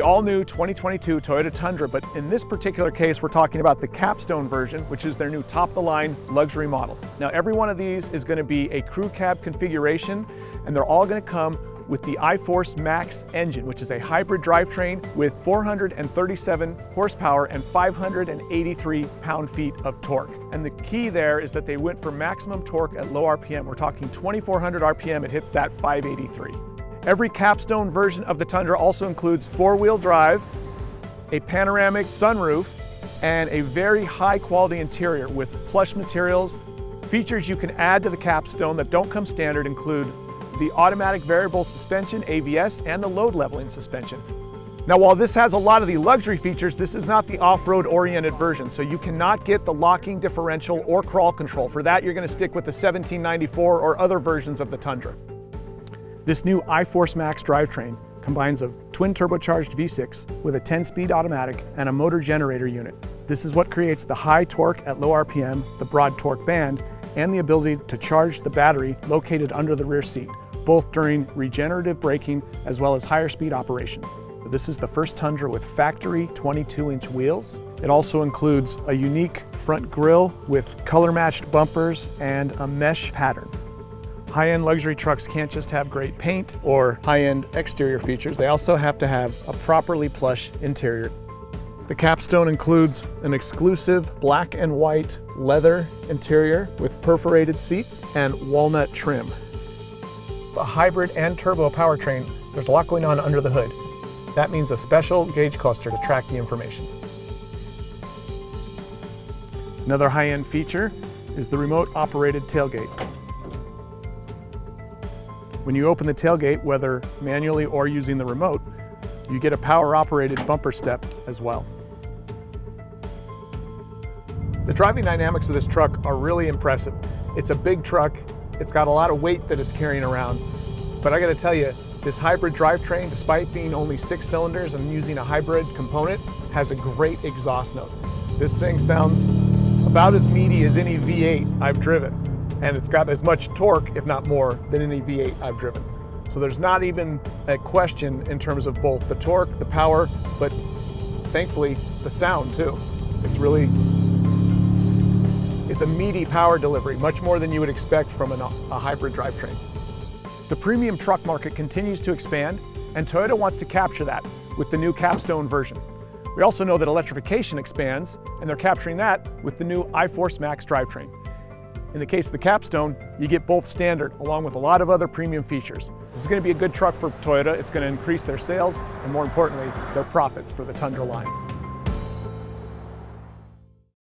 all-new 2022 Toyota Tundra, but in this particular case, we're talking about the Capstone version, which is their new top-of-the-line luxury model. Now, every one of these is going to be a CrewCab configuration, and they're all going to come with the iForce Max engine, which is a hybrid drivetrain with 437 horsepower and 583 pound-feet of torque. And the key there is that they went for maximum torque at low RPM. We're talking 2,400 RPM, it hits that 583. Every Capstone version of the Tundra also includes four-wheel drive, a panoramic sunroof, and a very high-quality interior with plush materials. Features you can add to the Capstone that don't come standard include the automatic variable suspension, AVS, and the load leveling suspension. Now, while this has a lot of the luxury features, this is not the off-road oriented version, so you cannot get the locking differential or crawl control. For that, you're going to stick with the 1794 or other versions of the Tundra. This new iForce Max drivetrain combines a twin turbocharged V6 with a 10-speed automatic and a motor generator unit. This is what creates the high torque at low RPM, the broad torque band, and the ability to charge the battery located under the rear seat, both during regenerative braking as well as higher speed operation. This is the first Tundra with factory 22-inch wheels. It also includes a unique front grille with color-matched bumpers and a mesh pattern. High-end luxury trucks can't just have great paint or high-end exterior features, they also have to have a properly plush interior. The Capstone includes an exclusive black and white leather interior with perforated seats and walnut trim. A hybrid and turbo powertrain, there's a lot going on under the hood. That means a special gauge cluster to track the information. Another high-end feature is the remote operated tailgate. When you open the tailgate, whether manually or using the remote, you get a power operated bumper step as well. The driving dynamics of this truck are really impressive. It's a big truck. It's got a lot of weight that it's carrying around, but I gotta tell you, this hybrid drivetrain, despite being only 6 cylinders and using a hybrid component, has a great exhaust note. This thing sounds about as meaty as any V8 I've driven, and it's got as much torque, if not more, than any V8 I've driven. So there's not even a question in terms of both the torque, the power, but thankfully the sound too. It's a meaty power delivery, much more than you would expect from a hybrid drivetrain. The premium truck market continues to expand, and Toyota wants to capture that with the new Capstone version. We also know that electrification expands, and they're capturing that with the new iForce Max drivetrain. In the case of the Capstone, you get both standard along with a lot of other premium features. This is going to be a good truck for Toyota. It's going to increase their sales and, more importantly, their profits for the Tundra line.